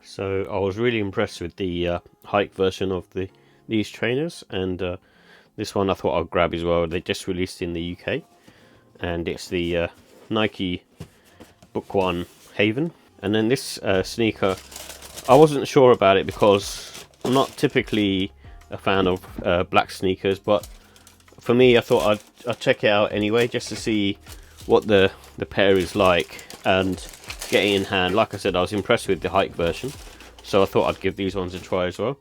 So I was really impressed with the hike version of these trainers, and this one I thought I'd grab as well. They just released in the UK, and it's the Nike Book One Haven. And then this sneaker, I wasn't sure about it because I'm not typically a fan of black sneakers, but for me, I thought I'd check it out anyway, just to see what the pair is like and get it in hand. Like I said, I was impressed with the hike version, so I thought I'd give these ones a try as well.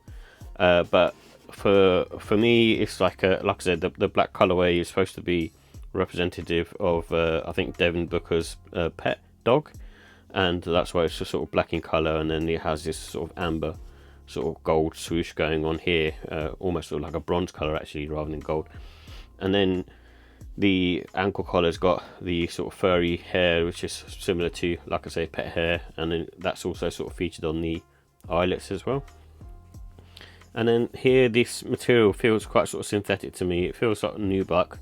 But for me, it's like I said, the black colorway is supposed to be representative of I think Devin Booker's pet dog, and that's why it's just sort of black in color, and then it has this sort of amber sort of gold swoosh going on here, almost sort of like a bronze color actually rather than gold. And then the ankle collar's got the sort of furry hair, which is similar to, like I say, pet hair, and then that's also sort of featured on the eyelets as well. And then here, this material feels quite sort of synthetic to me. It feels like nubuck,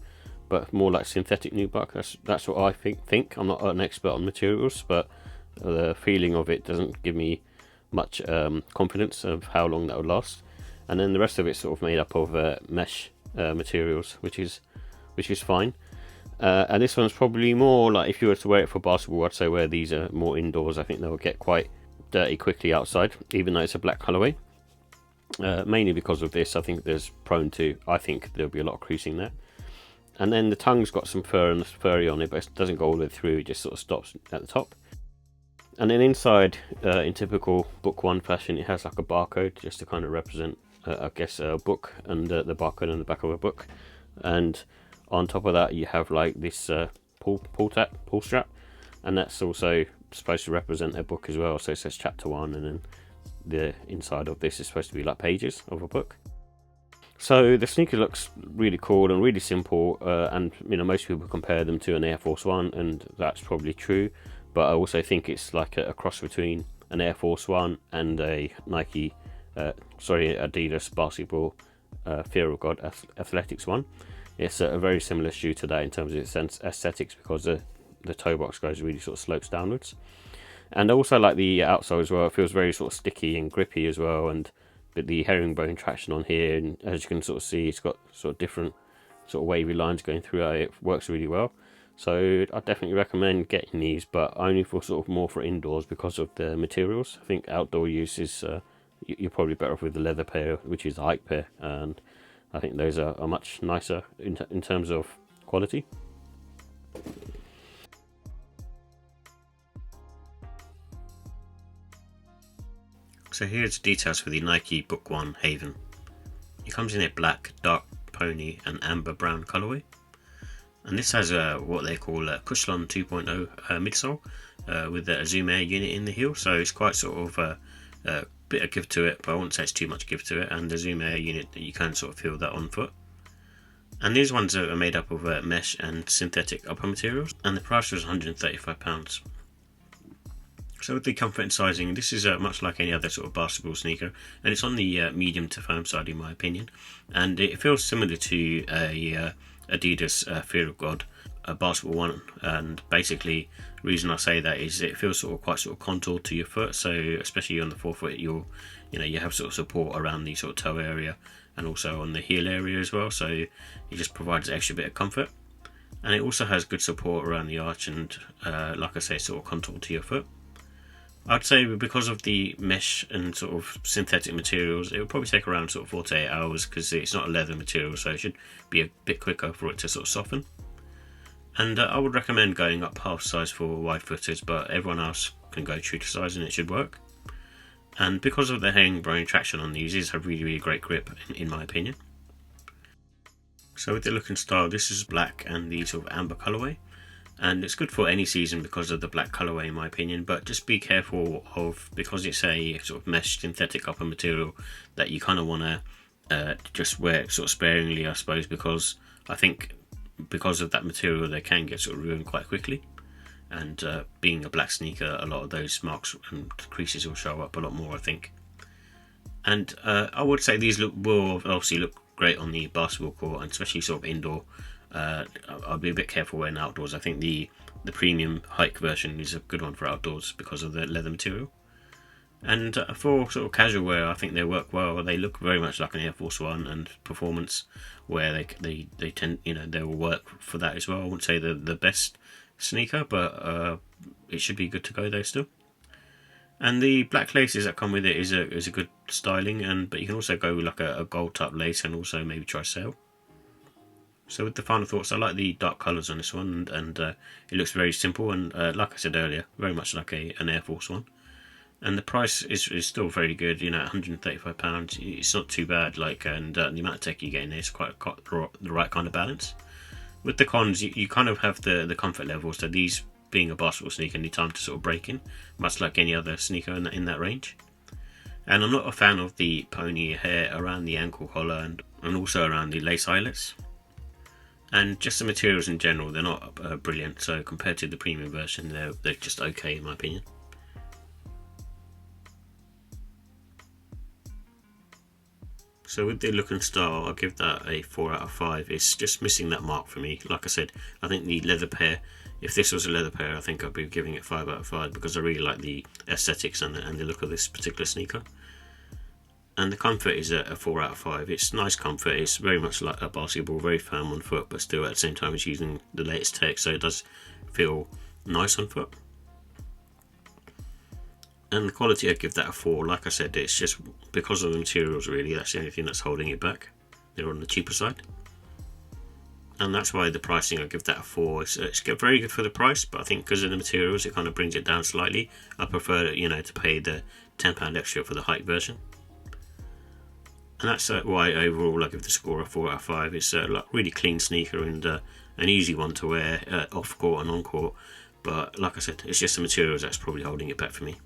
but more like synthetic nubuck. That's what I think. I'm not an expert on materials, but the feeling of it doesn't give me much confidence of how long that would last. And then the rest of it's sort of made up of mesh materials, which is fine. And this one's probably more like, if you were to wear it for basketball, I'd say wear these are more indoors. I think they'll get quite dirty quickly outside, even though it's a black colorway. Mainly because of this, I think there's prone to, I think there'll be a lot of creasing there. And then the tongue's got some fur and furry on it, but it doesn't go all the way through, it just sort of stops at the top. And then inside, in typical Book One fashion, it has like a barcode just to kind of represent, I guess, a book, and the barcode on the back of a book. And on top of that, you have like this pull strap, and that's also supposed to represent a book as well. So it says chapter 1, and then the inside of this is supposed to be like pages of a book. So the sneaker looks really cool and really simple, and most people compare them to an Air Force One, and that's probably true. But I also think it's like a cross between an Air Force One and a Nike, Adidas basketball Fear of God Athletics one. It's a very similar shoe to that in terms of its aesthetics, because the toe box goes really sort of slopes downwards. And I also like the outsole as well. It feels very sort of sticky and grippy as well, and the herringbone traction on here, and as you can sort of see, it's got sort of different sort of wavy lines going through it. It works really well. So I definitely recommend getting these, but only for sort of more for indoors because of the materials. I think outdoor use is you're probably better off with the leather pair, which is the hike pair, and I think those are much nicer in terms of quality. So here's details for the Nike Book One Haven. It comes in a black, dark pony and amber brown colorway, and this has what they call a Cushlon 2.0 midsole with a Zoom Air unit in the heel, so it's quite sort of a bit of give to it, but I wouldn't say it's too much give to it, and the Zoom Air unit, you can sort of feel that on foot. And these ones are made up of mesh and synthetic upper materials, and the price was £135. So with the comfort and sizing, this is much like any other sort of basketball sneaker, and it's on the medium to firm side in my opinion, and it feels similar to a Adidas Fear of God, a basketball one. And basically the reason I say that is it feels sort of quite sort of contoured to your foot, so especially on the forefoot you have sort of support around the sort of toe area and also on the heel area as well, so it just provides an extra bit of comfort. And it also has good support around the arch, and like I say, sort of contoured to your foot. I'd say because of the mesh and sort of synthetic materials, it will probably take around sort of 4 to 8 hours, because it's not a leather material, so it should be a bit quicker for it to sort of soften. And I would recommend going up half size for wide footers, but everyone else can go true to size and it should work. And because of the herringbone traction on these, these have really, really great grip in my opinion. So with the look and style, this is black and the sort of amber colorway, and it's good for any season because of the black colorway in my opinion, but just be careful of, because it's a sort of mesh synthetic upper material, that you kind of want to just wear it sort of sparingly, I suppose, because I think because of that material they can get sort of ruined quite quickly, and being a black sneaker, a lot of those marks and creases will show up a lot more, I think. And I would say these will obviously look great on the basketball court, and especially sort of indoor. I'll be a bit careful wearing outdoors. I think the premium hike version is a good one for outdoors because of the leather material. And for sort of casual wear, I think they work well. They look very much like an Air Force One, and performance where they tend, they will work for that as well. I wouldn't say they're the best sneaker, but it should be good to go there still. And the black laces that come with it is a good styling, but you can also go with like a gold type lace and also maybe try sail. So with the final thoughts, I like the dark colours on this one, and it looks very simple, and like I said earlier, very much like an Air Force One. And the price is still very good, £135. It's not too bad, and the amount of tech you get in there is quite the right kind of balance. With the cons, you kind of have the comfort level, so these being a basketball sneaker need time to sort of break in, much like any other sneaker in that range. And I'm not a fan of the pony hair around the ankle collar and also around the lace eyelets. And just the materials in general, they're not brilliant, so compared to the premium version, they're just okay in my opinion. So with the look and style, I'll give that a 4 out of 5. It's just missing that mark for me. Like I said, I think the leather pair, if this was a leather pair, I think I'd be giving it 5 out of 5 because I really like the aesthetics and the look of this particular sneaker. And the comfort is a 4 out of 5. It's nice comfort. It's very much like a basketball, very firm on foot, but still at the same time it's using the latest tech, so it does feel nice on foot. And the quality, I'd give that a 4. Like I said, it's just because of the materials really, that's the only thing that's holding it back. They're on the cheaper side. And that's why the pricing, I give that a 4. It's very good for the price, but I think because of the materials, it kind of brings it down slightly. I prefer, to pay the £10 extra for the hike version. And that's why overall I give the score a 4 out of 5. It's a really clean sneaker and an easy one to wear off court and on court. But like I said, it's just the materials that's probably holding it back for me.